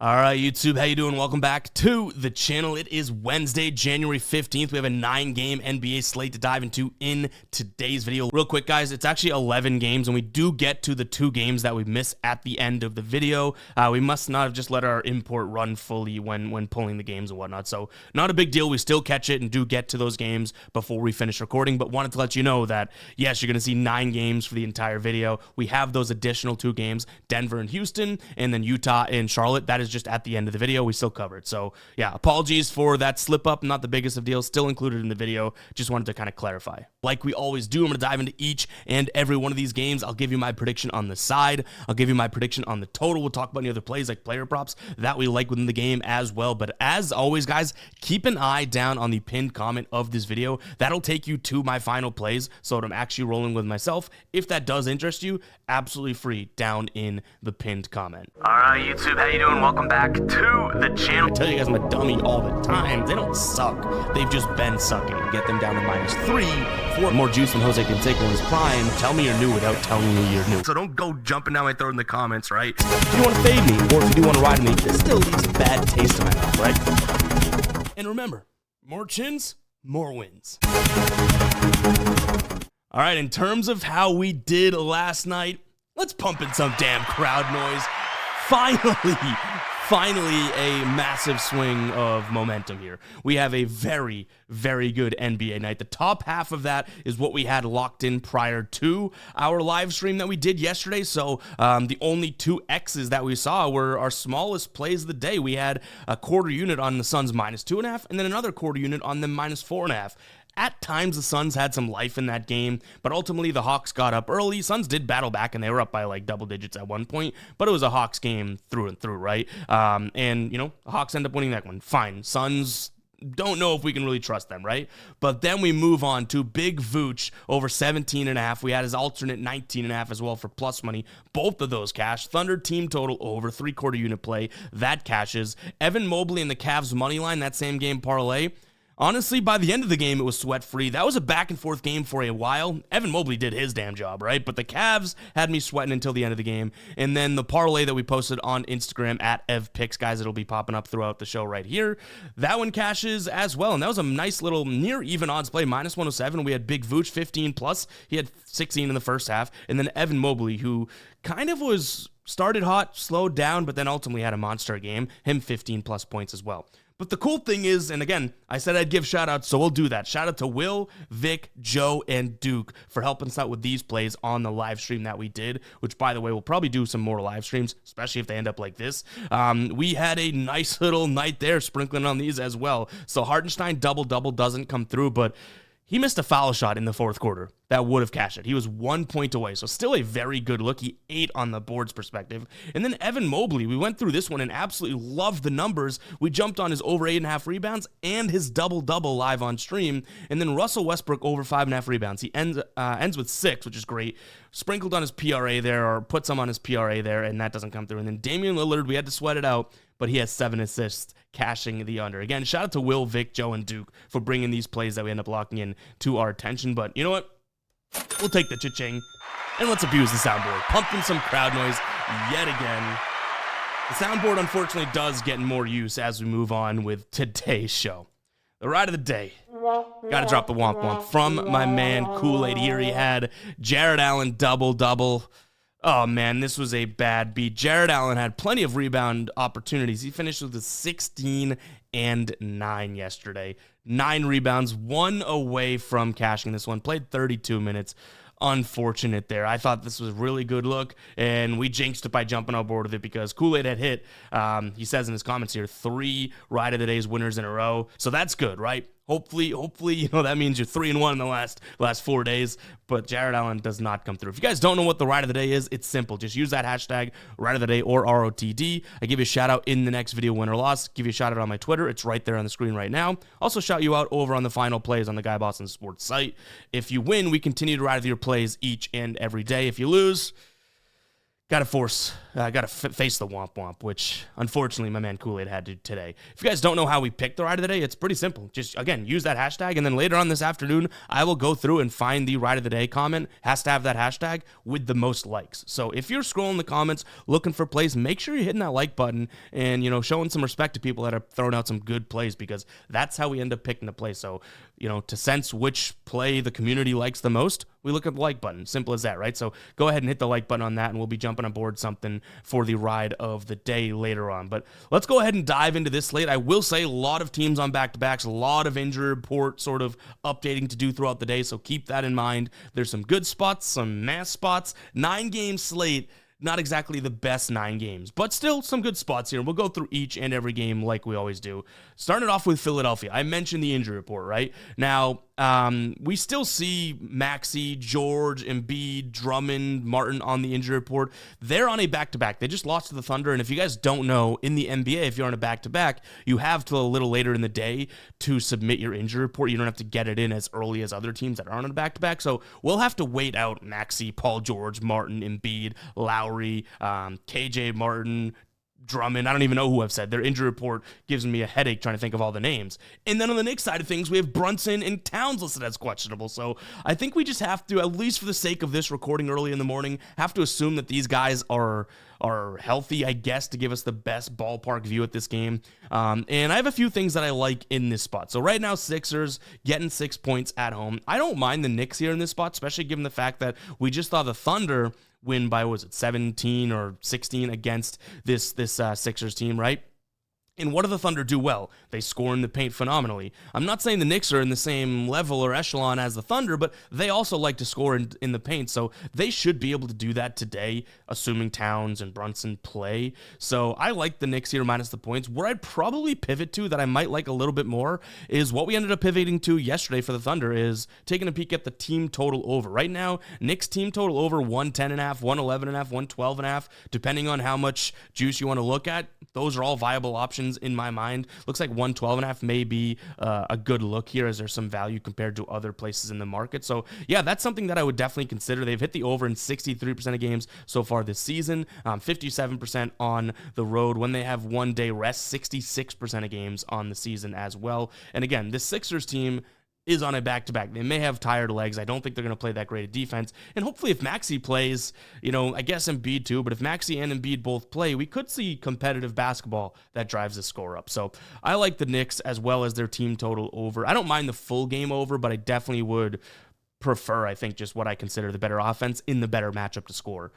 All right, YouTube, how you doing? Welcome back to the channel. It is Wednesday, January 15th. We have a 9-game NBA slate to dive into in today's video. Real quick, guys, it's actually 11 games, and we do get to the 2 games that we miss at the end of the video. We must not have just let our import run fully when pulling the games and whatnot, so not a big deal. We still catch it and do get to those games before we finish recording, but wanted to let you know that, yes, you're going to see 9 games for the entire video. We have those additional 2 games, Denver and Houston, and then Utah and Charlotte. That is just at the end of the video. We still covered. So yeah, apologies for that slip up. Not the biggest of deals, still included in the video. Just wanted to kind of clarify. Like we always do, I'm going to dive into each and every one of these games. I'll give you my prediction on the side. I'll give you my prediction on the total. We'll talk about any other plays like player props that we like within the game as well. But as always, guys, keep an eye down on the pinned comment of this video. That'll take you to my final plays. So I'm actually rolling with myself. If that does interest you, absolutely free down in the pinned comment. All right, YouTube, how you doing? Welcome back to the channel. I tell you guys I'm a dummy all the time. They don't suck. They've just been sucking. Get them down to -3 for more juice than Jose Canseco in his prime. Tell me you're new without telling me you're new. So don't go jumping down my throat in the comments, right? If you want to fade me, or if you do want to ride me, this still leaves a bad taste in my mouth, right? And remember, more chins, more wins. All right, in terms of how we did last night, let's pump in some damn crowd noise. Finally, a massive swing of momentum here. We have a very, very good NBA night. The top half of that is what we had locked in prior to our live stream that we did yesterday. So the only 2 X's that we saw were our smallest plays of the day. We had a quarter unit on the Suns -2.5, and then another quarter unit on them -4.5. At times, the Suns had some life in that game, but ultimately the Hawks got up early. Suns did battle back, and they were up by like double digits at one point, but it was a Hawks game through and through, right? And, you know, the Hawks end up winning that one. Fine. Suns, don't know if we can really trust them, right? But then we move on to Big Vooch over 17.5. We had his alternate 19.5 as well for plus money. Both of those cash. Thunder team total over 3/4 unit play. That cashes. Evan Mobley and the Cavs money line, that same game parlay. Honestly, by the end of the game, it was sweat-free. That was a back-and-forth game for a while. Evan Mobley did his damn job, right? But the Cavs had me sweating until the end of the game. And then the parlay that we posted on Instagram at EvPicks, guys, it'll be popping up throughout the show right here. That one cashes as well. And that was a nice little near-even odds play, -107. We had Big Vooch, 15+. He had 16 in the first half. And then Evan Mobley, who kind of started hot, slowed down, but then ultimately had a monster game. Him 15+ points as well. But the cool thing is, and again, I said I'd give shout-outs, so we'll do that. Shout out to Will, Vic, Joe, and Duke for helping us out with these plays on the live stream that we did, which, by the way, we'll probably do some more live streams, especially if they end up like this. We had a nice little night there sprinkling on these as well. So Hartenstein double-double doesn't come through, but he missed a foul shot in the 4th quarter that would have cashed it. He was 1 point away, so still a very good look. He ate on the boards perspective. And then Evan Mobley, we went through this one and absolutely loved the numbers. We jumped on his over 8.5 rebounds and his double-double live on stream. And then Russell Westbrook over 5.5 rebounds. He ends with 6, which is great. Sprinkled on his PRA there, or put some on his PRA there, and that doesn't come through. And then Damian Lillard, we had to sweat it out, but he has 7 assists, cashing the under. Again, shout out to Will, Vic, Joe, and Duke for bringing these plays that we end up locking in to our attention. But you know what? We'll take the cha-ching, and let's abuse the soundboard. Pumping some crowd noise yet again. The soundboard, unfortunately, does get more use as we move on with today's show. The ride of the day. Gotta drop the womp womp from my man Kool-Aid here. He had Jared Allen double-double. Oh, man, this was a bad beat. Jared Allen had plenty of rebound opportunities. He finished with a 16 and 9 yesterday. 9 rebounds, 1 away from cashing this one. Played 32 minutes. Unfortunate there. I thought this was a really good look, and we jinxed it by jumping on board with it because Kool-Aid had hit, he says in his comments here, 3 Ride of the Days winners in a row. So that's good, right? Hopefully, you know, that means you're 3-1 in the last 4 days, but Jared Allen does not come through. If you guys don't know what the Ride of the Day is, it's simple. Just use that hashtag Ride of the Day or ROTD. I give you a shout out in the next video, win or loss. Give you a shout out on my Twitter. It's right there on the screen right now. Also shout you out over on the final plays on the Guy Boston Sports site. If you win, we continue to ride with your plays each and every day. If you lose, Gotta face the womp womp, which unfortunately my man Kool-Aid had to today. If you guys don't know how we picked the ride of the day, it's pretty simple. Just, again, use that hashtag, and then later on this afternoon, I will go through and find the ride of the day comment. Has to have that hashtag with the most likes. So if you're scrolling the comments looking for plays, make sure you're hitting that like button and, showing some respect to people that are throwing out some good plays, because that's how we end up picking the play. So, to sense which play the community likes the most, we look at the like button. Simple as that, right? So go ahead and hit the like button on that, and we'll be jumping aboard something for the ride of the day later on. But let's go ahead and dive into this slate. I will say a lot of teams on back-to-backs, a lot of injury report sort of updating to do throughout the day, so keep that in mind. There's some good spots, some mass spots, 9-game slate. Not exactly the best 9 games, but still some good spots here. We'll go through each and every game like we always do. Starting off with Philadelphia. I mentioned the injury report, right? Now, we still see Maxey, George, Embiid, Drummond, Martin on the injury report. They're on a back-to-back. They just lost to the Thunder, and if you guys don't know, in the NBA, if you're on a back-to-back, you have till a little later in the day to submit your injury report. You don't have to get it in as early as other teams that aren't on a back-to-back, so we'll have to wait out Maxey, Paul George, Martin, Embiid, Lowry, KJ Martin, Drummond. I don't even know who I've said. Their injury report gives me a headache trying to think of all the names. And then on the Knicks side of things, we have Brunson and Towns listed as questionable. So I think we just have to, at least for the sake of this recording early in the morning, have to assume that these guys are healthy, I guess, to give us the best ballpark view at this game. And I have a few things that I like in this spot. So right now, Sixers getting 6 points at home. I don't mind the Knicks here in this spot, especially given the fact that we just saw the Thunder win by, 17 or 16 against this Sixers team, right? And what do the Thunder do well? They score in the paint phenomenally. I'm not saying the Knicks are in the same level or echelon as the Thunder, but they also like to score in the paint, so they should be able to do that today, assuming Towns and Brunson play. So I like the Knicks here minus the points. Where I'd probably pivot to that I might like a little bit more is what we ended up pivoting to yesterday for the Thunder, is taking a peek at the team total over. Right now, Knicks team total over 110.5, 111.5, 112.5, depending on how much juice you want to look at. Those are all viable options in my mind. Looks like 112.5 may be a good look here, as there's some value compared to other places in the market. So yeah, that's something that I would definitely consider. They've hit the over in 63% of games so far this season, 57% on the road. When they have 1 day rest, 66% of games on the season as well. And again, this Sixers team is on a back-to-back. They may have tired legs. I don't think they're going to play that great of defense. And hopefully if Maxey plays, I guess Embiid too, but if Maxey and Embiid both play, we could see competitive basketball that drives the score up. So I like the Knicks as well as their team total over. I don't mind the full game over, but I definitely would prefer, I think, just what I consider the better offense in the better matchup to score.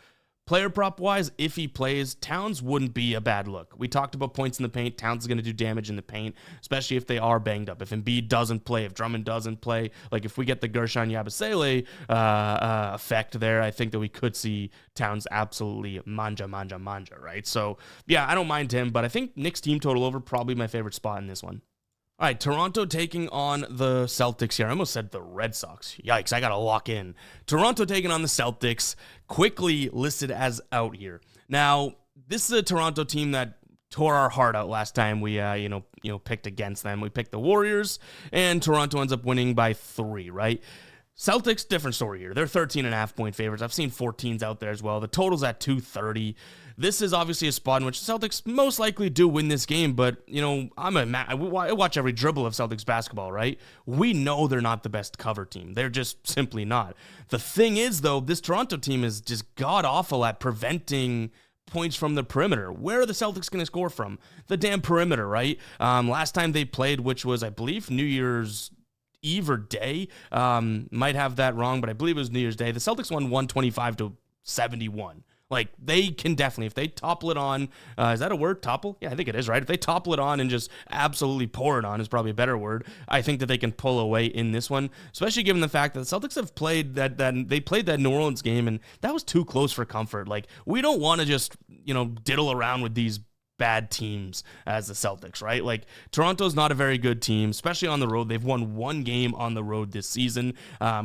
Player prop wise, if he plays, Towns wouldn't be a bad look. We talked about points in the paint. Towns is going to do damage in the paint, especially if they are banged up. If Embiid doesn't play, if Drummond doesn't play, like if we get the Gershon Yabusele effect there, I think that we could see Towns absolutely manja, right? So yeah, I don't mind him, but I think Knicks team total over probably my favorite spot in this one. All right, Toronto taking on the Celtics here. I almost said the Red Sox. Yikes, I got to lock in. Toronto taking on the Celtics, quickly listed as out here. Now, this is a Toronto team that tore our heart out last time we picked against them. We picked the Warriors, and Toronto ends up winning by 3, right? Celtics, different story here. They're 13.5 point favorites. I've seen 14s out there as well. The total's at 230. This is obviously a spot in which the Celtics most likely do win this game, but, I watch every dribble of Celtics basketball, right? We know they're not the best cover team. They're just simply not. The thing is, though, this Toronto team is just god-awful at preventing points from the perimeter. Where are the Celtics going to score from? The damn perimeter, right? Last time they played, which was, I believe, New Year's Eve or day, might have that wrong, but I believe it was New Year's Day. The Celtics won 125-71. Like, they can definitely, if they topple it on, is that a word, topple? Yeah, I think it is, right? If they topple it on and just absolutely pour it on is probably a better word, I think that they can pull away in this one, especially given the fact that the Celtics have played they played that New Orleans game, and that was too close for comfort. Like, we don't want to just, diddle around with these bad teams as the Celtics, right? Like, Toronto's not a very good team, especially on the road. They've won one game on the road this season.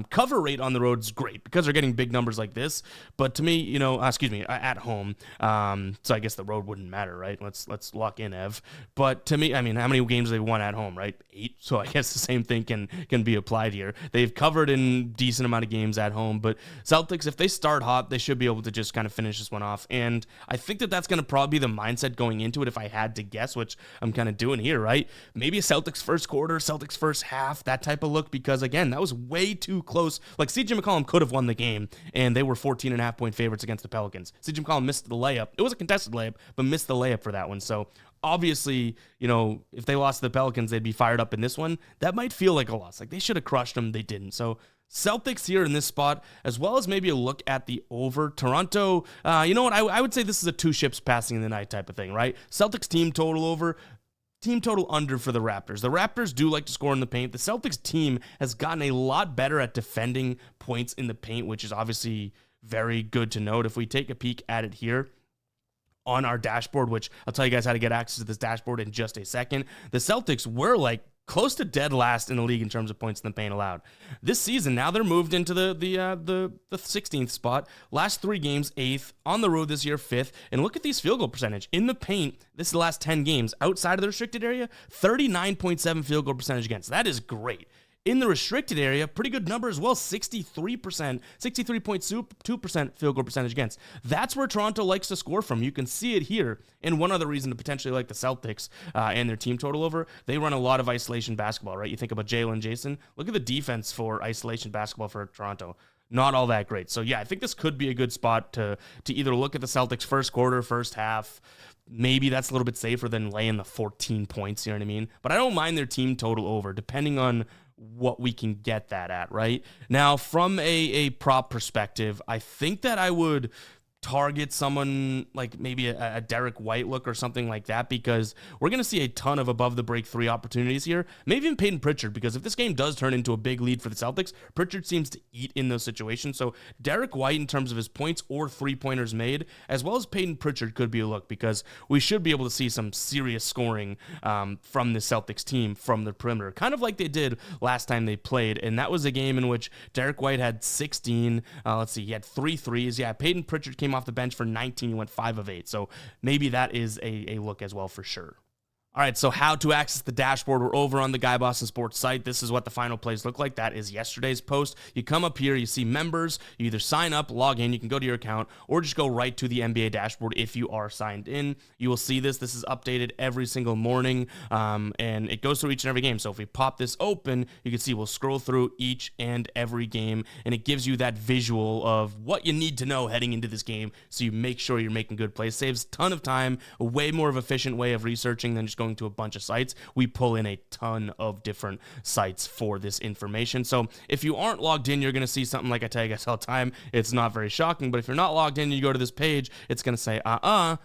Cover rate on the road is great because they're getting big numbers like this. But to me, at home. So I guess the road wouldn't matter, right? Let's lock in, Ev. But to me, I mean, how many games have they won at home, right? 8. So I guess the same thing can be applied here. They've covered in decent amount of games at home, but Celtics, if they start hot, they should be able to just kind of finish this one off. And I think that's going to probably be the mindset going into it if I had to guess, which I'm kind of doing here, right? Maybe a Celtics first quarter, Celtics first half, that type of look, because again, that was way too close. Like, CJ McCollum could have won the game, and they were 14.5-point favorites against the Pelicans. CJ McCollum missed the layup. It was a contested layup, but missed the layup for that one. So obviously, if they lost to the Pelicans, they'd be fired up in this one. That might feel like a loss. Like, they should have crushed them. They didn't. So Celtics here in this spot, as well as maybe a look at the over. Toronto, you know what? I would say this is a 2 ships passing in the night type of thing, right? Celtics team total over, team total under for the Raptors. The Raptors do like to score in the paint. The Celtics team has gotten a lot better at defending points in the paint, which is obviously very good to note. If we take a peek at it here on our dashboard, which I'll tell you guys how to get access to this dashboard in just a second, the Celtics were like close to dead last in the league in terms of points in the paint allowed. This season, now they're moved into the 16th spot. Last 3 games, 8th. On the road this year, 5th. And look at these field goal percentage. In the paint, this is the last 10 games. Outside of the restricted area, 39.7 field goal percentage against. That is great. In the restricted area, pretty good number as well, 63.2% field goal percentage against. That's where Toronto likes to score from. You can see it here. And one other reason to potentially like the Celtics and their team total over, they run a lot of isolation basketball, right? You think about Jalen, Jason. Look at the defense for isolation basketball for Toronto. Not all that great. So yeah, I think this could be a good spot to either look at the Celtics first quarter, first half. Maybe that's a little bit safer than laying the 14 points, you know what I mean? But I don't mind their team total over, depending on what we can get that at, right? Now, from a prop perspective, I think that I would target someone like maybe a Derek White look or something like that, because we're going to see a ton of above the break 3 opportunities here. Maybe even Peyton Pritchard, because if this game does turn into a big lead for the Celtics, Pritchard seems to eat in those situations. So Derek White in terms of his points or 3-pointers made, as well as Peyton Pritchard, could be a look, because we should be able to see some serious scoring from the Celtics team from the perimeter, kind of like they did last time they played. And that was a game in which Derek White had 16. He had 3 threes. Yeah, Peyton Pritchard came off the bench for 19. He went 5 of 8. So maybe that is a look as well for sure. All right, so how to access the dashboard. We're over on the Guy Boston Sports site. This is what the final plays look like. That is yesterday's post. You come up here, you see members. You either sign up, log in, you can go to your account, or just go right to the NBA dashboard if you are signed in. You will see this. This is updated every single morning, and it goes through each and every game. So if we pop this open, you can see we'll scroll through each and every game, and it gives you that visual of what you need to know heading into this game, so you make sure you're making good plays. Saves a ton of time, a way more of efficient way of researching than just going to a bunch of sites. We pull in a ton of different sites for this information. So if you aren't logged in, you're going to see something like I tell you guys all the time. It's not very shocking, but if you're not logged in and you go to this page, it's going to say, shout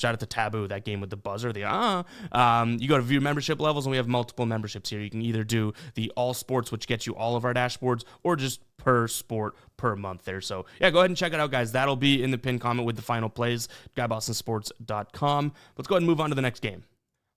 out to Taboo, that game with the buzzer, you go to view membership levels, and we have multiple memberships here. You can either do the all sports, which gets you all of our dashboards, or just per sport per month there. So yeah, go ahead and check it out, guys. That'll be in the pinned comment with the final plays, GuyBostonSports.com. Let's go ahead and move on to the next game.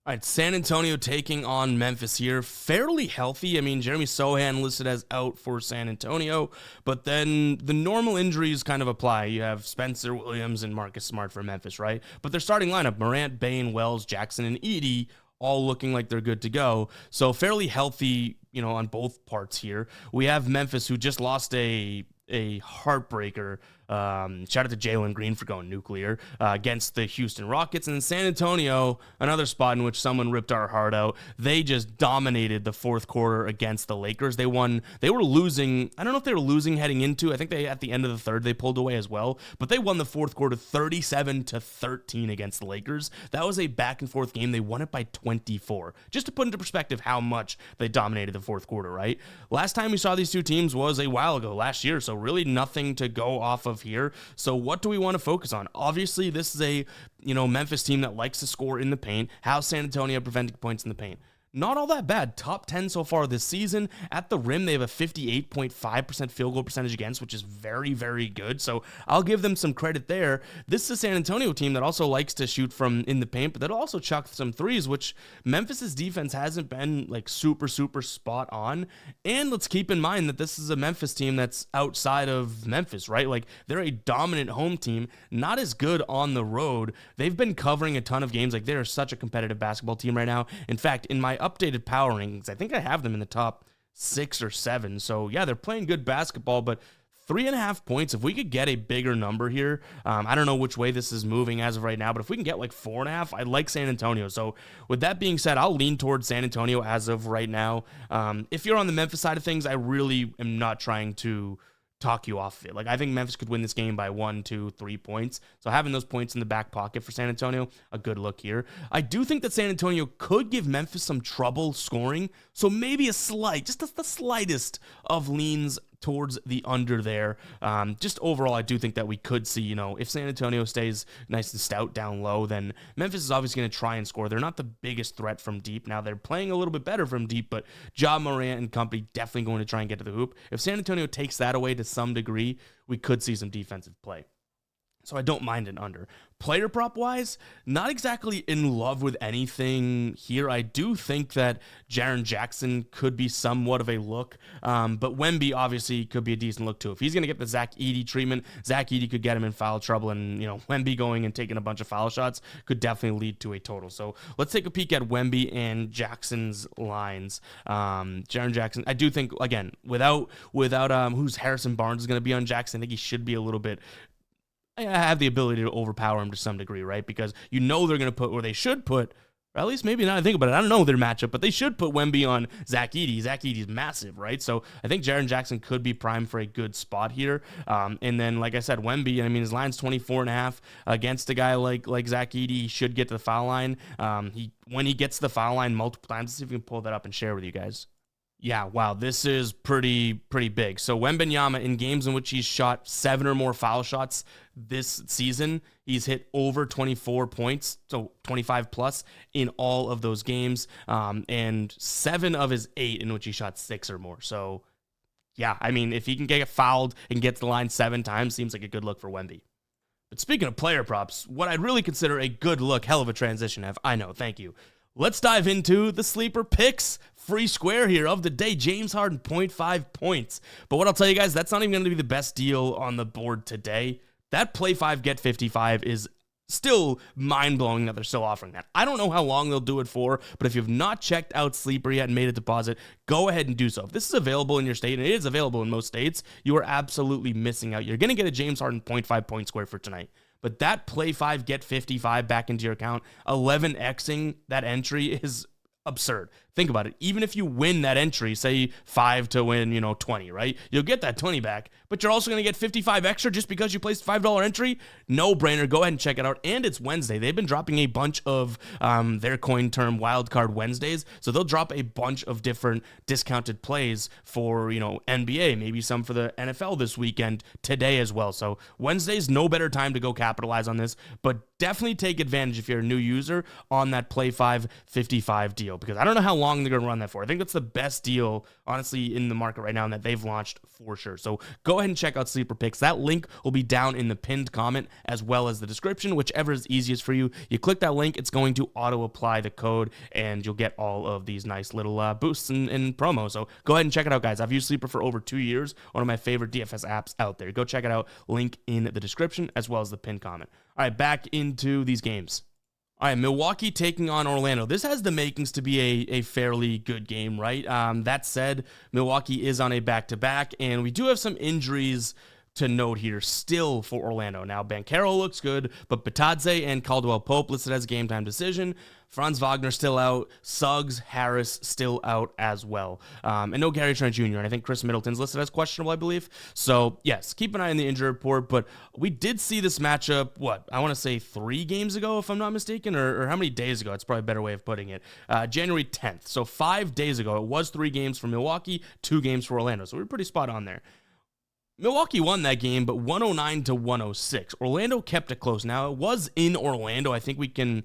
All right, San Antonio taking on Memphis here. Fairly healthy. I mean, Jeremy Sohan listed as out for San Antonio, but then the normal injuries kind of apply. You have Spencer Williams and Marcus Smart for Memphis, right? But their starting lineup, Morant, Bane, Wells, Jackson, and Edey, all looking like they're good to go. So fairly healthy, on both parts here. We have Memphis, who just lost a heartbreaker. Shout out to Jalen Green for going nuclear against the Houston Rockets. And then San Antonio, another spot in which someone ripped our heart out. They just dominated the fourth quarter against the Lakers. They won. They were losing. I don't know if they were losing heading into. I think at the end of the third, they pulled away as well. But they won the fourth quarter 37-13 against the Lakers. That was a back and forth game. They won it by 24. Just to put into perspective how much they dominated the fourth quarter, right? Last time we saw these two teams was a while ago, last year. So really nothing to go off of here. So what do we want to focus on? Obviously, this is a Memphis team that likes to score in the paint. How's San Antonio preventing points in the paint? not all that bad. Top 10 so far this season. At the rim, they have a 58.5% field goal percentage against, which is very, very good. So I'll give them some credit there. This is a San Antonio team that also likes to shoot from in the paint, but that'll also chuck some threes, which Memphis's defense hasn't been like super, super spot on. And let's keep in mind that this is a Memphis team that's outside of Memphis, right? Like they're a dominant home team, not as good on the road. They've been covering a ton of games. Like they are such a competitive basketball team right now. In fact, in my updated power rankings, I think I have them in the top 6 or 7. So yeah, they're playing good basketball, but 3.5 points, if we could get a bigger number here, I don't know which way this is moving as of right now, but if we can get like 4.5, I like San Antonio. So with that being said, I'll lean towards San Antonio as of right now. If you're on the Memphis side of things, I really am not trying to talk you off of it. Like I think Memphis could win this game by 1, 2, 3 points. So having those points in the back pocket for San Antonio, a good look here. I do think that San Antonio could give Memphis some trouble scoring. So maybe just the slightest of leans towards the under there. Just overall, I do think that we could see, if San Antonio stays nice and stout down low, then Memphis is obviously going to try and score. They're not the biggest threat from deep. Now, they're playing a little bit better from deep, but Ja Morant and company definitely going to try and get to the hoop. If San Antonio takes that away to some degree, we could see some defensive play. So I don't mind an under. Player prop wise, not exactly in love with anything here. I do think that Jaren Jackson could be somewhat of a look, but Wemby obviously could be a decent look too. If he's going to get the Zach Edey treatment, Zach Edey could get him in foul trouble, and Wemby going and taking a bunch of foul shots could definitely lead to a total. So let's take a peek at Wemby and Jackson's lines. Jaren Jackson, I do think, again, without who's Harrison Barnes is going to be on Jackson, I think he should be a little bit. I have the ability to overpower him to some degree, right? Because they're going to put, or they should put, or at least maybe now I think about it, I don't know their matchup, but they should put Wemby on Zach Edey. Zach Edey's massive, right? So I think Jaren Jackson could be primed for a good spot here. And then, like I said, Wemby, his line's 24.5 against a guy like Zach Edey. He should get to the foul line. When he gets to the foul line multiple times, let's see if we can pull that up and share with you guys. Yeah, wow, this is pretty big. So Wembanyama, in games in which he's shot 7 or more foul shots this season, he's hit over 24 points, so 25 plus in all of those games, and 7 of his 8 in which he shot 6 or more. So yeah, if he can get fouled and get to the line 7 times, seems like a good look for Wemby. But speaking of player props, what I'd really consider a good look, hell of a transition, Ev. I know, thank you. Let's dive into the sleeper picks. Free square here of the day. James Harden, 0.5 points. But what I'll tell you guys, that's not even going to be the best deal on the board today. That play 5, get 55 is still mind-blowing that they're still offering that. I don't know how long they'll do it for, but if you've not checked out Sleeper yet and made a deposit, go ahead and do so. If this is available in your state, and it is available in most states, you are absolutely missing out. You're going to get a James Harden 0.5 point square for tonight. But that play 5, get 55 back into your account, 11xing that entry is absurd. Think about it. Even if you win that entry, say 5 to win, 20, right? You'll get that 20 back, but you're also going to get 55 extra just because you placed $5 entry. No brainer. Go ahead and check it out. And it's Wednesday. They've been dropping a bunch of their coin term wildcard Wednesdays. So they'll drop a bunch of different discounted plays for, NBA, maybe some for the NFL this weekend today as well. So Wednesday's no better time to go capitalize on this, but definitely take advantage if you're a new user on that play 5 55 deal, because I don't know how long they're going to run that for. I think that's the best deal, honestly, in the market right now, and that they've launched for sure. So go ahead and check out Sleeper Picks. That link will be down in the pinned comment as well as the description, whichever is easiest for you. You click that link, it's going to auto-apply the code, and you'll get all of these nice little boosts and promos. So go ahead and check it out, guys. I've used Sleeper for over 2 years, one of my favorite DFS apps out there. Go check it out. Link in the description as well as the pinned comment. All right, back into these games. All right, Milwaukee taking on Orlando. This has the makings to be a fairly good game, right? That said, Milwaukee is on a back-to-back, and we do have some injuries to note here still for Orlando. Now, Banchero looks good, but Batadze and Caldwell Pope listed as game time decision. Franz Wagner still out. Suggs, Harris still out as well. And no Gary Trent Jr. And I think Chris Middleton's listed as questionable, I believe. So, yes, keep an eye on the injury report. But we did see this matchup, I want to say 3 games ago, if I'm not mistaken, or how many days ago? It's probably a better way of putting it. January 10th. So 5 days ago, it was 3 games for Milwaukee, 2 games for Orlando. So we were pretty spot on there. Milwaukee won that game, but 109 to 106. Orlando kept it close. Now, it was in Orlando. I think we can,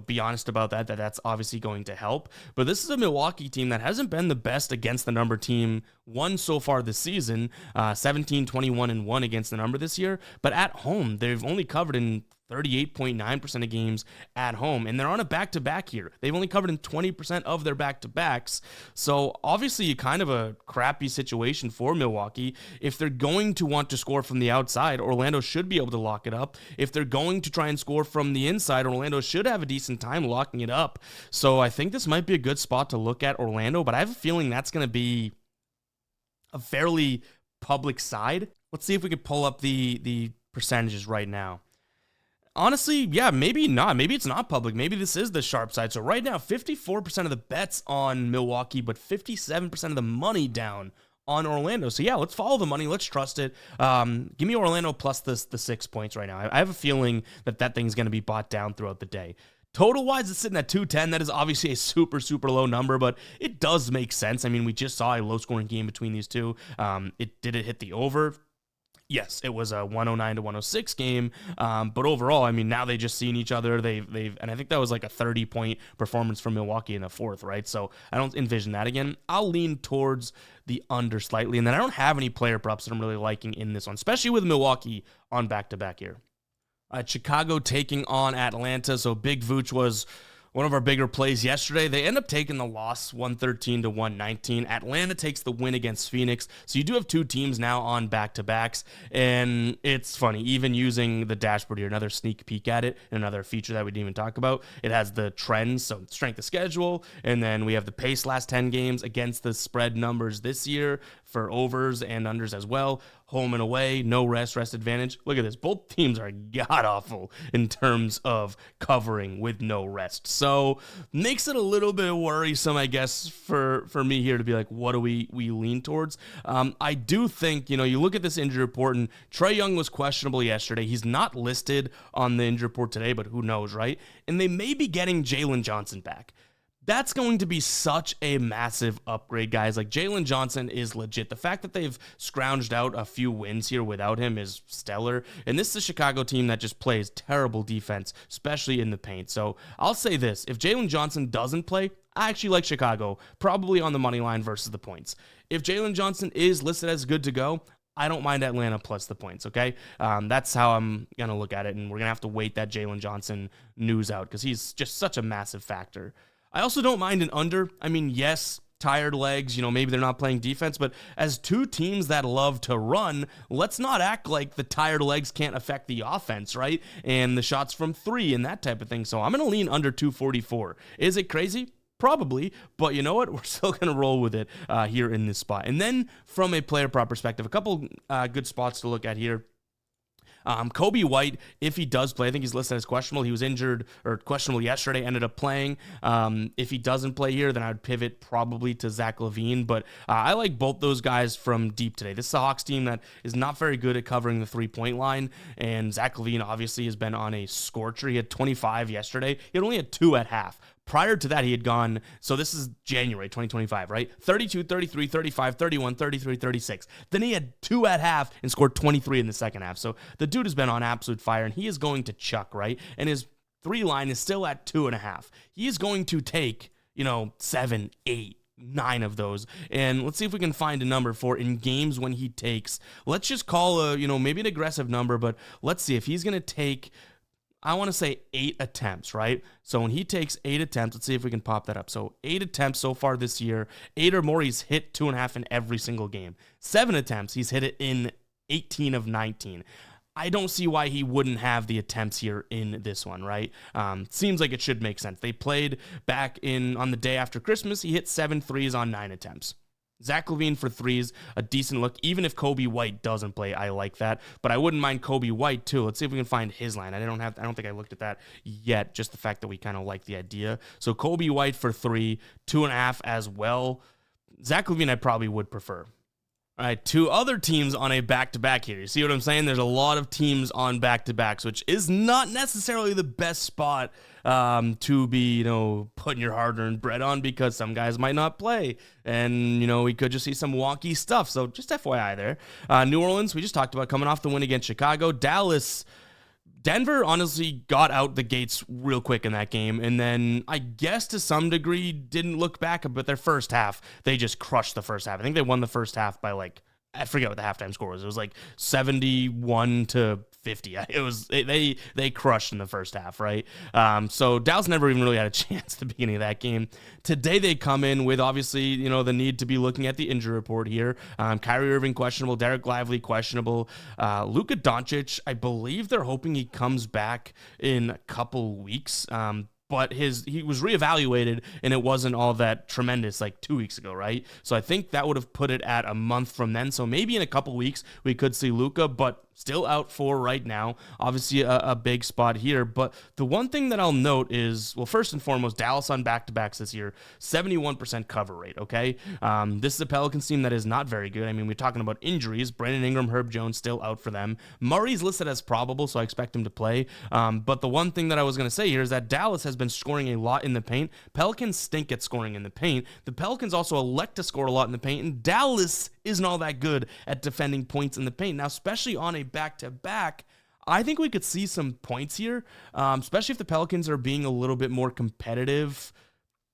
be honest about that's obviously going to help. But this is a Milwaukee team that hasn't been the best against the number team one so far this season, 17, 21, and 1 against the number this year. But at home, they've only covered in 38.9% of games at home, and they're on a back-to-back here. They've only covered in 20% of their back-to-backs, so obviously kind of a crappy situation for Milwaukee. If they're going to want to score from the outside, Orlando should be able to lock it up. If they're going to try and score from the inside, Orlando should have a decent time locking it up. So I think this might be a good spot to look at Orlando, but I have a feeling that's going to be a fairly public side. Let's see if we could pull up the percentages right now. Honestly, yeah, maybe not. Maybe it's not public. Maybe this is the sharp side. So right now, 54% of the bets on Milwaukee, but 57% of the money down on Orlando. So yeah, let's follow the money. Let's trust it. Give me Orlando plus the 6 points right now. I have a feeling that thing's going to be bought down throughout the day. Total-wise, it's sitting at 210. That is obviously a super, super low number, but it does make sense. I mean, we just saw a low-scoring game between these two. Did it hit the over? Yes, it was a 109 to 106 game, but overall, I mean, now they just seen each other. And I think that was like a 30-point performance from Milwaukee in the fourth, right? So I don't envision that again. I'll lean towards the under slightly, and then I don't have any player props that I'm really liking in this one, especially with Milwaukee on back-to-back here. Chicago taking on Atlanta, so Big Vooch was one of our bigger plays yesterday. They end up taking the loss 113 to 119. Atlanta takes the win against Phoenix. So you do have two teams now on back-to-backs. And it's funny, even using the dashboard here, another sneak peek at it, and another feature that we didn't even talk about. It has the trends, so strength of schedule, and then we have the pace last 10 games against the spread numbers this year for overs and unders as well. Home and away, no rest advantage. Look at this. Both teams are god-awful in terms of covering with no rest. So makes it a little bit worrisome, I guess, for me here to be like, what do we lean towards? I do think, you look at this injury report, and Trae Young was questionable yesterday. He's not listed on the injury report today, but who knows, right? And they may be getting Jalen Johnson back. That's going to be such a massive upgrade, guys. Like, Jalen Johnson is legit. The fact that they've scrounged out a few wins here without him is stellar. And this is a Chicago team that just plays terrible defense, especially in the paint. So I'll say this. If Jalen Johnson doesn't play, I actually like Chicago, probably on the money line versus the points. If Jalen Johnson is listed as good to go, I don't mind Atlanta plus the points, okay? That's how I'm going to look at it, and we're going to have to wait that Jalen Johnson news out because he's just such a massive factor. I also don't mind an under. I mean, yes, tired legs, maybe they're not playing defense, but as two teams that love to run, let's not act like the tired legs can't affect the offense, right? And the shots from three and that type of thing. So I'm going to lean under 244. Is it crazy? Probably, but you know what? We're still going to roll with it here in this spot. And then from a player prop perspective, a couple good spots to look at here. Kobe White, if he does play, I think he's listed as questionable. He was injured or questionable yesterday, ended up playing. If he doesn't play here, then I would pivot probably to Zach LaVine. But I like both those guys from deep today. This is a Hawks team that is not very good at covering the three-point line. And Zach LaVine obviously has been on a scorcher. He had 25 yesterday. He only had 2 at half. Prior to that, he had gone, so this is January 2025, right? 32, 33, 35, 31, 33, 36. Then he had 2 at half and scored 23 in the second half. So the dude has been on absolute fire, and he is going to chuck, right? And his 3 line is still at 2.5. He is going to take, 7, 8, 9 of those. And let's see if we can find a number for in games when he takes, let's just call maybe an aggressive number, but let's see if he's going to take, I want to say 8 attempts, right? So when he takes 8 attempts, let's see if we can pop that up. So 8 attempts so far this year, 8 or more, he's hit 2.5 in every single game. 7 attempts, he's hit it in 18 of 19. I don't see why he wouldn't have the attempts here in this one, right? Seems like it should make sense. They played back on the day after Christmas. He hit 7 threes on 9 attempts. Zach LaVine for threes, a decent look. Even if Kobe White doesn't play, I like that. But I wouldn't mind Kobe White too. Let's see if we can find his line. I don't think I looked at that yet. Just the fact that we kind of like the idea. So Kobe White for 3, 2.5 as well. Zach LaVine I probably would prefer. All right, 2 other teams on a back-to-back here. You see what I'm saying? There's a lot of teams on back-to-backs, which is not necessarily the best spot to be, putting your hard-earned bread on because some guys might not play. And, we could just see some wonky stuff. So just FYI there. New Orleans, we just talked about coming off the win against Chicago. Dallas Denver honestly got out the gates real quick in that game, and then I guess to some degree didn't look back, but their first half, they just crushed the first half. I think they won the first half by like, I forget what the halftime score was. It was like 71-50. It was they crushed in the first half, right? So Dallas never even really had a chance at the beginning of that game. Today they come in with obviously the need to be looking at the injury report here. Kyrie Irving questionable, Derek Lively questionable, Luka Doncic. I believe they're hoping he comes back in a couple weeks. But he was reevaluated, and it wasn't all that tremendous like 2 weeks ago, right? So I think that would have put it at a month from then. So maybe in a couple weeks we could see Luka, but still out for right now. Obviously a big spot here. But the one thing that I'll note is, well, first and foremost, Dallas on back-to-backs this year, 71% cover rate, okay? This is a Pelicans team that is not very good. I mean, we're talking about injuries. Brandon Ingram, Herb Jones still out for them. Murray's listed as probable, so I expect him to play. But the one thing that I was going to say here is that Dallas has been scoring a lot in the paint. Pelicans stink at scoring in the paint. The Pelicans also elect to score a lot in the paint, and Dallas isn't all that good at defending points in the paint. Now, especially on a back-to-back, I think we could see some points here, especially if the Pelicans are being a little bit more competitive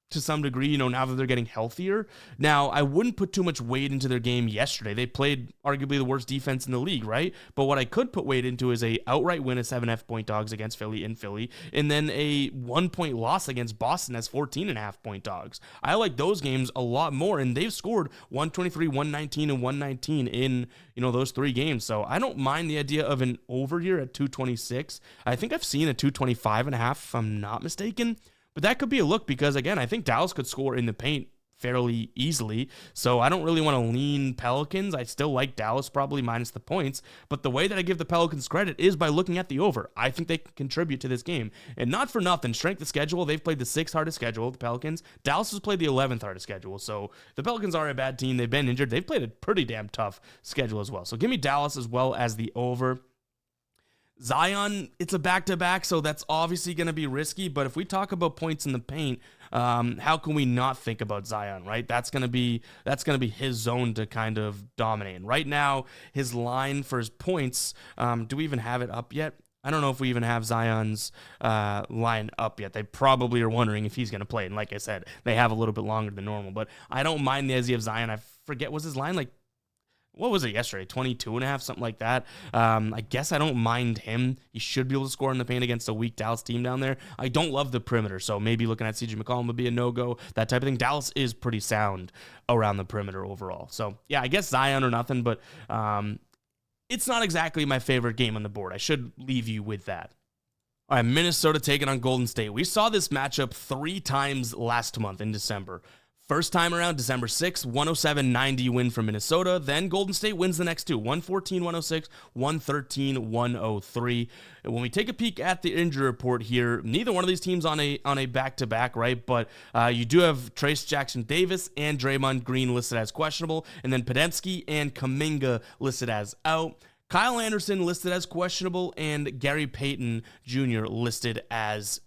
to some degree, now that they're getting healthier. Now, I wouldn't put too much weight into their game yesterday. They played arguably the worst defense in the league, right? But what I could put weight into is a outright win as 7.5 point dogs against Philly in Philly, and then a 1 point loss against Boston as 14.5 point dogs. I like those games a lot more, and they've scored 123, 119, and 119 in, those 3 games. So I don't mind the idea of an over here at 226. I think I've seen a 225.5 if I'm not mistaken. But that could be a look because, again, I think Dallas could score in the paint fairly easily. So I don't really want to lean Pelicans. I still like Dallas probably minus the points. But the way that I give the Pelicans credit is by looking at the over. I think they can contribute to this game. And not for nothing, strength of schedule, they've played the 6th hardest schedule, the Pelicans. Dallas has played the 11th hardest schedule. So the Pelicans are a bad team. They've been injured. They've played a pretty damn tough schedule as well. So give me Dallas as well as the over. Zion, it's a back-to-back, so that's obviously going to be risky, but if we talk about points in the paint, how can we not think about Zion, right? That's going to be his zone to kind of dominate. And right now, his line for his points, do we even have it up yet? I don't know if we even have Zion's line up yet. They probably are wondering if he's going to play, and like I said, they have a little bit longer than normal, but I don't mind the idea of Zion. I forget, was his line like, what was it yesterday? 22.5, something like that. I guess I don't mind him. He should be able to score in the paint against a weak Dallas team down there. I don't love the perimeter, so maybe looking at CJ McCollum would be a no-go, that type of thing. Dallas is pretty sound around the perimeter overall. So, yeah, I guess Zion or nothing, but it's not exactly my favorite game on the board. I should leave you with that. All right, Minnesota taking on Golden State. We saw this matchup 3 times last month in December. First time around, December 6th, 107-90 win for Minnesota. Then Golden State wins the next 2, 114-106, 113-103. And when we take a peek at the injury report here, neither one of these teams on a back-to-back, right? But you do have Trace Jackson-Davis and Draymond Green listed as questionable, and then Podemski and Kuminga listed as out. Kyle Anderson listed as questionable, and Gary Payton Jr. listed as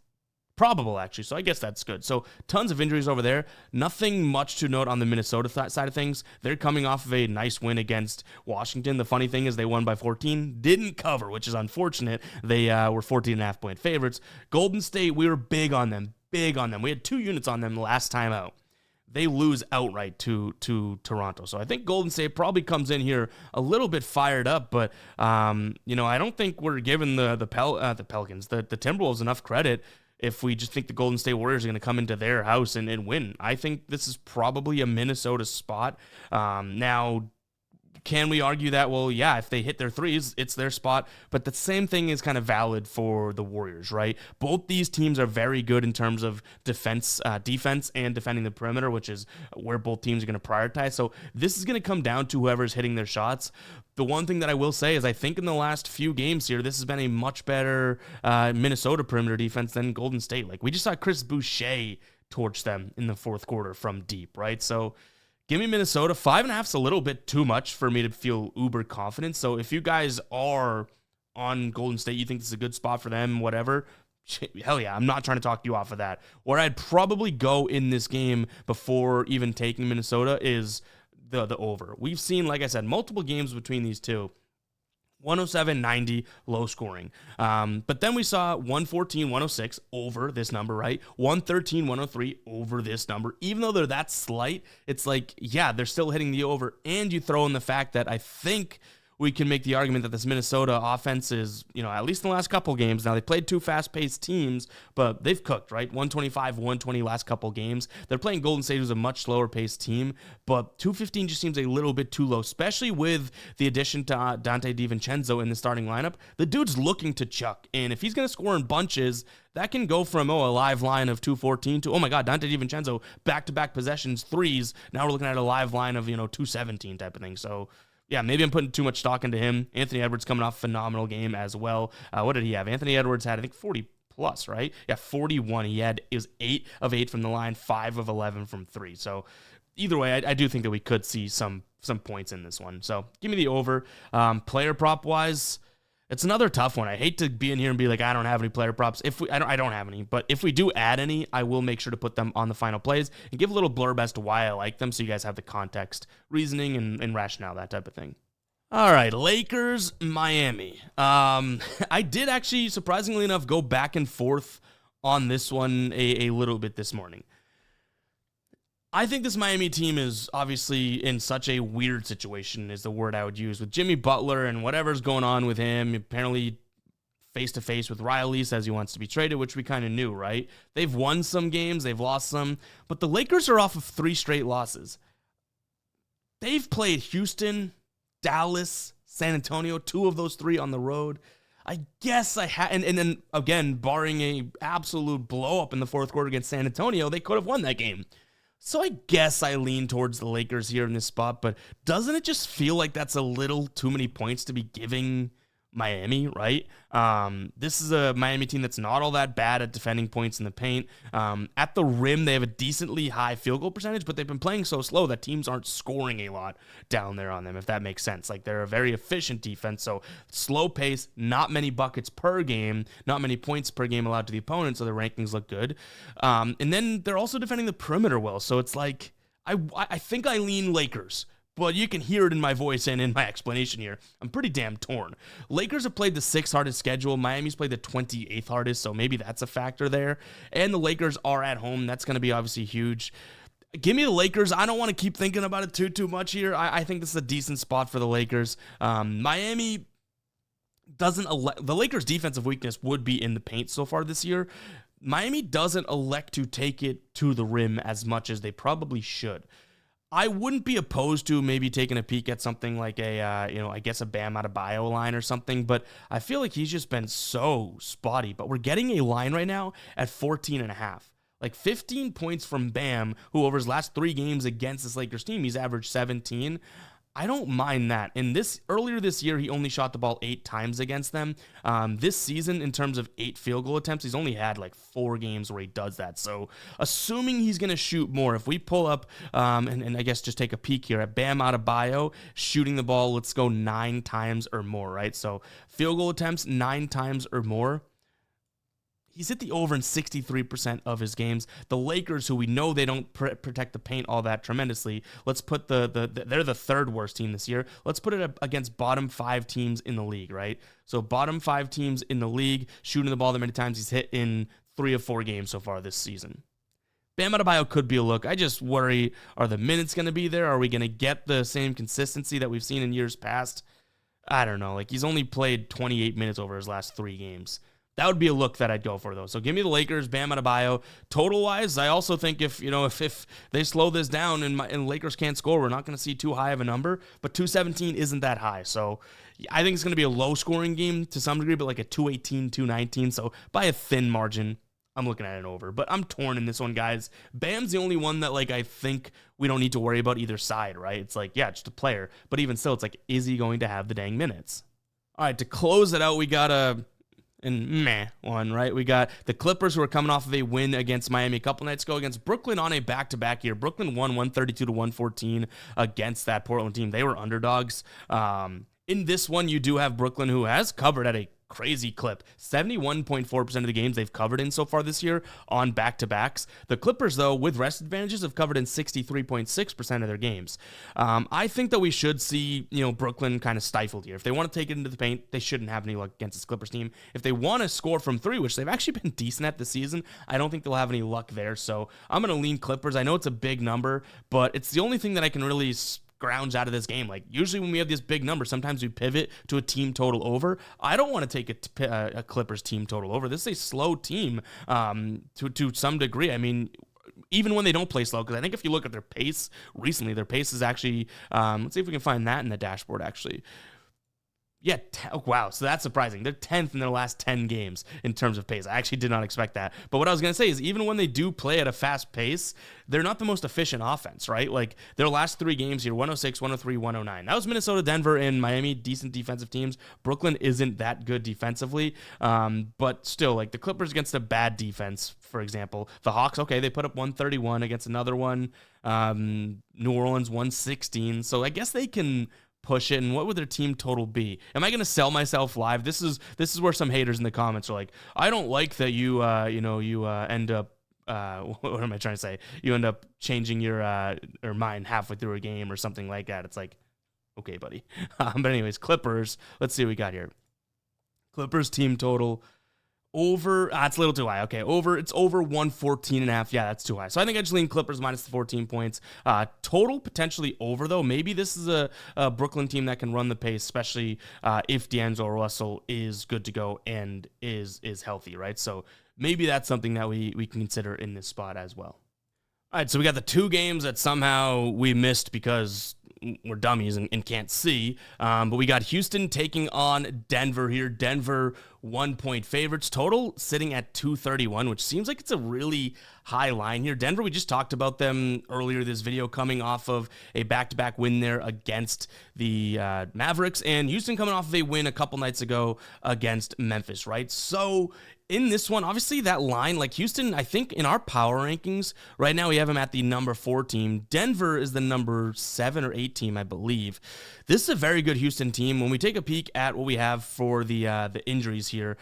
probable, actually, so I guess that's good. So tons of injuries over there. Nothing much to note on the Minnesota side of things. They're coming off of a nice win against Washington. The funny thing is they won by 14, didn't cover, which is unfortunate. They were 14.5 point favorites. Golden State, we were big on them. We had 2 units on them last time out. They lose outright to Toronto. So I think Golden State probably comes in here a little bit fired up, but I don't think we're giving the Pelicans, the Timberwolves enough credit if we just think the Golden State Warriors are going to come into their house and win. I think this is probably a Minnesota spot. Now, can we argue that, well, yeah, if they hit their threes, it's their spot, but the same thing is kind of valid for the Warriors, right? Both these teams are very good in terms of defense and defending the perimeter, which is where both teams are going to prioritize. So this is going to come down to whoever's hitting their shots. The one thing that I will say is I think in the last few games here, this has been a much better Minnesota perimeter defense than Golden State. Like, we just saw Chris Boucher torch them in the 4th quarter from deep, right? So give me Minnesota. 5.5 is a little bit too much for me to feel uber confident. So if you guys are on Golden State, you think this is a good spot for them, whatever, hell yeah, I'm not trying to talk you off of that. Where I'd probably go in this game before even taking Minnesota is the over. We've seen, like I said, multiple games between these two. 107, 90, low scoring. But then we saw 114, 106 over this number, right? 113, 103 over this number. Even though they're that slight, it's like, yeah, they're still hitting the over. And you throw in the fact that I think we can make the argument that this Minnesota offense is, at least in the last couple games. Now, they played two fast-paced teams, but they've cooked, right? 125, 120 last couple games. They're playing Golden State, who's a much slower-paced team, but 215 just seems a little bit too low, especially with the addition to Dante DiVincenzo in the starting lineup. The dude's looking to chuck, and if he's going to score in bunches, that can go from, a live line of 214 to, oh my God, Dante DiVincenzo, back-to-back possessions, threes. Now we're looking at a live line of, 217 type of thing. So, yeah, maybe I'm putting too much stock into him. Anthony Edwards coming off a phenomenal game as well. What did he have? Anthony Edwards had, I think, 40 plus, right? Yeah, 41. It was 8 of 8 from the line, 5 of 11 from 3. So either way, I do think that we could see some points in this one. So give me the over. Player prop wise, it's another tough one. I hate to be in here and be like, I don't have any player props. I don't have any, but if we do add any, I will make sure to put them on the final plays and give a little blurb as to why I like them, so you guys have the context, reasoning, and rationale, that type of thing. All right, Lakers, Miami. I did actually, surprisingly enough, go back and forth on this one a little bit this morning. I think this Miami team is obviously in such a weird situation, is the word I would use, with Jimmy Butler and whatever's going on with him. Apparently face-to-face with Riley, says he wants to be traded, which we kind of knew, right? They've won some games, they've lost some, but the Lakers are off of 3 straight losses. They've played Houston, Dallas, San Antonio, 2 of those 3 on the road. I guess and then, again, barring a absolute blow-up in the fourth quarter against San Antonio, they could have won that game. So I guess I lean towards the Lakers here in this spot, but doesn't it just feel like that's a little too many points to be giving Miami, right? This is a Miami team that's not all that bad at defending points in the paint. At the rim, they have a decently high field goal percentage, but they've been playing so slow that teams aren't scoring a lot down there on them, if that makes sense. Like, they're a very efficient defense, so slow pace, not many buckets per game, not many points per game allowed to the opponent, so their rankings look good. And then they're also defending the perimeter well, so it's like, I think I lean Lakers. But you can hear it in my voice and in my explanation here. I'm pretty damn torn. Lakers have played the 6th hardest schedule. Miami's played the 28th hardest, so maybe that's a factor there. And the Lakers are at home. That's going to be obviously huge. Give me the Lakers. I don't want to keep thinking about it too much here. I think this is a decent spot for the Lakers. Miami doesn't the Lakers' defensive weakness would be in the paint so far this year. Miami doesn't elect to take it to the rim as much as they probably should. I wouldn't be opposed to maybe taking a peek at something like I guess a Bam Adebayo line or something, but I feel like he's just been so spotty. But we're getting a line right now at 14.5. Like 15 points from Bam, who over his last 3 games against this Lakers team, he's averaged 17. I don't mind that. And earlier this year, he only shot the ball 8 times against them. This season, in terms of 8 field goal attempts, he's only had like 4 games where he does that. So assuming he's going to shoot more, if we pull up and I guess just take a peek here at Bam Adebayo shooting the ball, let's go 9 times or more, right? So field goal attempts 9 times or more. He's hit the over in 63% of his games. The Lakers, who we know they don't protect the paint all that tremendously, let's put they're the 3rd worst team this year. Let's put it up against bottom 5 teams in the league, right? So bottom 5 teams in the league, shooting the ball that many times he's hit in 3 of 4 games so far this season. Bam Adebayo could be a look. I just worry, are the minutes going to be there? Are we going to get the same consistency that we've seen in years past? I don't know. Like, he's only played 28 minutes over his last 3 games. That would be a look that I'd go for, though. So give me the Lakers, Bam Adebayo. Total-wise, I also think if they slow this down and Lakers can't score, we're not going to see too high of a number. But 217 isn't that high. So I think it's going to be a low-scoring game to some degree, but like a 218, 219. So by a thin margin, I'm looking at it over. But I'm torn in this one, guys. Bam's the only one that, like, I think we don't need to worry about either side, right? It's like, yeah, just a player. But even still, it's like, is he going to have the dang minutes? All right, to close it out, we got a one, right? We got the Clippers, who are coming off of a win against Miami a couple nights ago against Brooklyn on a back-to-back here. Brooklyn won 132-114 against that Portland team. They were underdogs. In this one, you do have Brooklyn, who has covered at a crazy clip. 71.4% of the games they've covered in so far this year on back-to-backs. The Clippers, though, with rest advantages, have covered in 63.6% of their games. I think that we should see, Brooklyn kind of stifled here. If they want to take it into the paint, they shouldn't have any luck against this Clippers team. If they want to score from three, which they've actually been decent at this season, I don't think they'll have any luck there. So I'm going to lean Clippers. I know it's a big number, but it's the only thing that I can really grounds out of this game. Like, usually when we have this big number, sometimes we pivot to a team total over. I don't want to take a Clippers team total over. This is a slow team to some degree. I mean, even when they don't play slow, because I think if you look at their pace recently, their pace is actually, let's see if we can find that in the dashboard actually. Yeah, wow, so that's surprising. They're 10th in their last 10 games in terms of pace. I actually did not expect that. But what I was going to say is even when they do play at a fast pace, they're not the most efficient offense, right? Like their last 3 games here, 106, 103, 109. That was Minnesota, Denver, and Miami, decent defensive teams. Brooklyn isn't that good defensively, but still, like the Clippers against a bad defense, for example. The Hawks, okay, they put up 131 against another one. New Orleans, 116. So I guess they can push it. And what would their team total be? Am I going to sell myself live? This is where some haters in the comments are like, I don't like that you end up what am I trying to say? You end up changing your or mind halfway through a game or something like that. It's like, okay, buddy. But anyways, Clippers. Let's see what we got here. Clippers team total over. It's a little too high. Okay, it's over 114.5. Yeah, that's too high. So I think I just lean Clippers minus the 14 points. Total potentially over though. Maybe this is a Brooklyn team that can run the pace, especially if D'Angelo Russell is good to go and is healthy, right? So maybe that's something that we can consider in this spot as well. All right, so we got the 2 games that somehow we missed because we're dummies and can't see. But we got Houston taking on Denver here. Denver 1-point favorites. Total sitting at 231, which seems like it's a really high line here. Denver, we just talked about them earlier this video, coming off of a back-to-back win there against the Mavericks, and Houston coming off of a win a couple nights ago against Memphis, right? So in this one, obviously that line, like Houston, I think in our power rankings right now, we have them at the number 4 team. Denver is the number 7 or 8 team, I believe. This is a very good Houston team. When we take a peek at what we have for the injuries here,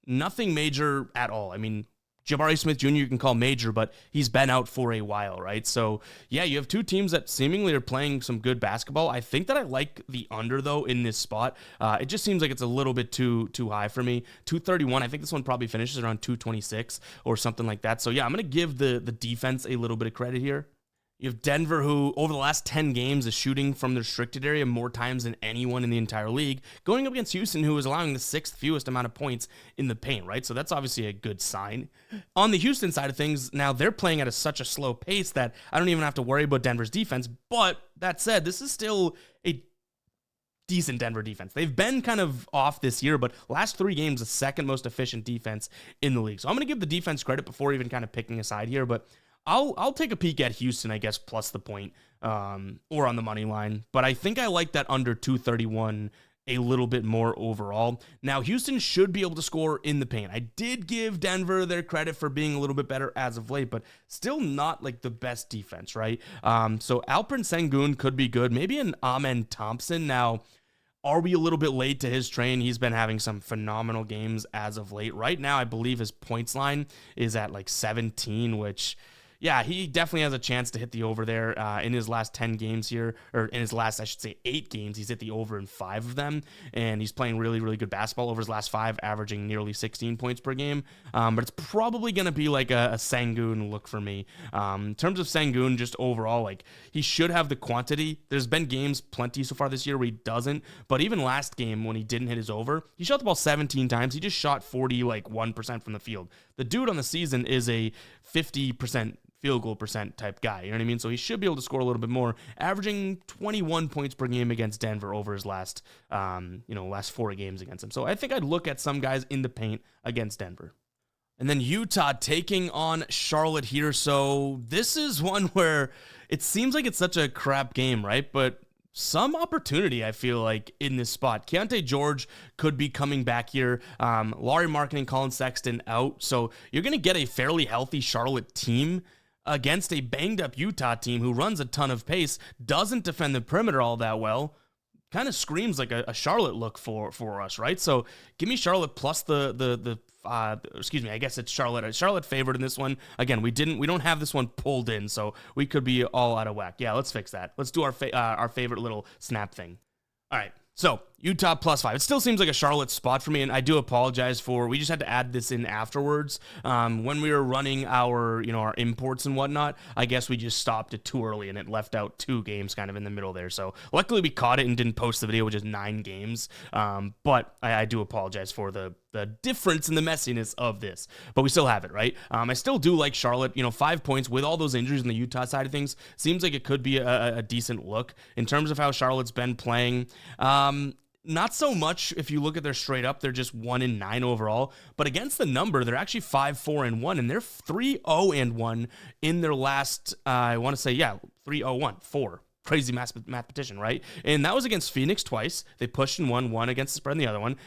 nothing major at all. I mean, Jabari Smith Jr. you can call major, but he's been out for a while, right? So, yeah, you have 2 teams that seemingly are playing some good basketball. I think that I like the under, though, in this spot. It just seems like it's a little bit too high for me. 231, I think this one probably finishes around 226 or something like that. So, yeah, I'm going to give the defense a little bit of credit here. You have Denver, who over the last 10 games is shooting from the restricted area more times than anyone in the entire league, going up against Houston, who is allowing the 6th fewest amount of points in the paint, right? So that's obviously a good sign. On the Houston side of things, now they're playing at such a slow pace that I don't even have to worry about Denver's defense. But that said, this is still a decent Denver defense. They've been kind of off this year, but last 3 games, the second most efficient defense in the league. So I'm going to give the defense credit before even kind of picking a side here, but I'll take a peek at Houston, I guess, plus the point, or on the money line. But I think I like that under 231 a little bit more overall. Now, Houston should be able to score in the paint. I did give Denver their credit for being a little bit better as of late, but still not like the best defense, right? So Alperen Sengun could be good. Maybe an Amen Thompson. Now, are we a little bit late to his train? He's been having some phenomenal games as of late. Right now, I believe his points line is at like 17, which, yeah, he definitely has a chance to hit the over there in his last 10 games here, or in his last, I should say, 8 games. He's hit the over in 5 of them, and he's playing really, really good basketball over his last 5, averaging nearly 16 points per game. But it's probably going to be like a Sengun look for me. In terms of Sengun, just overall, like, he should have the quantity. There's been games plenty so far this year where he doesn't, but even last game when he didn't hit his over, he shot the ball 17 times. He just shot 1% from the field. The dude on the season is a 50% field goal percent type guy, you know what I mean? So he should be able to score a little bit more, averaging 21 points per game against Denver over his last 4 games against him. So I think I'd look at some guys in the paint against Denver. And then Utah taking on Charlotte here. So this is one where it seems like it's such a crap game, right? But some opportunity, I feel like, in this spot. Keontae George could be coming back here. Laurie Marketing, Colin Sexton out. So you're going to get a fairly healthy Charlotte team against a banged-up Utah team who runs a ton of pace, doesn't defend the perimeter all that well. kind of screams like a Charlotte look for us, right? So give me Charlotte plus excuse me, I guess it's Charlotte. Charlotte favored in this one. Again, we don't have this one pulled in, so we could be all out of whack. Yeah, let's fix that. Let's do our favorite little snap thing. All right. So, Utah +5. It still seems like a Charlotte spot for me, and I do apologize we just had to add this in afterwards. When we were running our imports and whatnot, I guess we just stopped it too early, and it left out 2 games kind of in the middle there. So, luckily we caught it and didn't post the video, which is 9 games. But I do apologize for the difference in the messiness of this, but we still have it, right? I still do like Charlotte, 5 points with all those injuries on the Utah side of things. Seems like it could be a decent look in terms of how Charlotte's been playing. Not so much if you look at their straight up, they're just 1-9 overall, but against the number, they're actually 5-4-1, and they're 3-0-1 in their last, I want to say, 3-0-1, 4. Crazy mathematician, right? And that was against Phoenix twice. They pushed and won, one against the spread and the other one.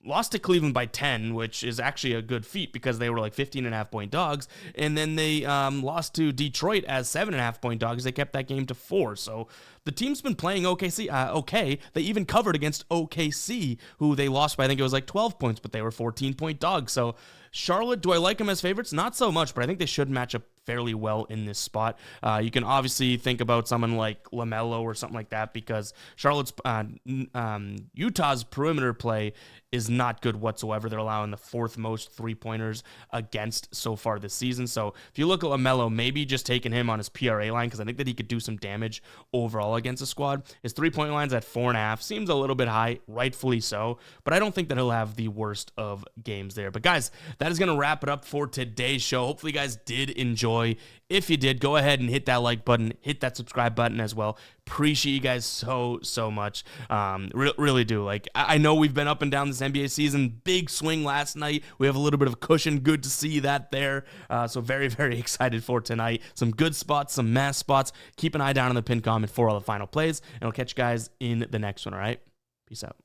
Lost to Cleveland by 10, which is actually a good feat because they were like 15.5-point dogs. And then they lost to Detroit as 7.5-point dogs. They kept that game to 4. So the team's been playing okay. They even covered against OKC, who they lost by, I think it was like 12 points, but they were 14-point dogs. So Charlotte, do I like them as favorites? Not so much, but I think they should match up fairly well in this spot. You can obviously think about someone like LaMelo or something like that because Charlotte's Utah's perimeter play is not good whatsoever. They're allowing the 4th most 3-pointers against so far this season. So if you look at LaMelo, maybe just taking him on his PRA line because I think that he could do some damage overall against the squad. His 3-point line's at 4.5. Seems a little bit high, rightfully so, but I don't think that he'll have the worst of games there. But guys, that is going to wrap it up for today's show. Hopefully you guys did enjoy. If you did, go ahead and hit that like button, hit that subscribe button as well. Appreciate you guys so much. Really do. Like, I know we've been up and down this NBA season. Big swing last night. We have a little bit of cushion. Good to see that there. So very excited for tonight. Some good spots, some mass spots. Keep an eye down on the pin comment for all the final plays, and I'll catch you guys in the next one, all right? Peace out.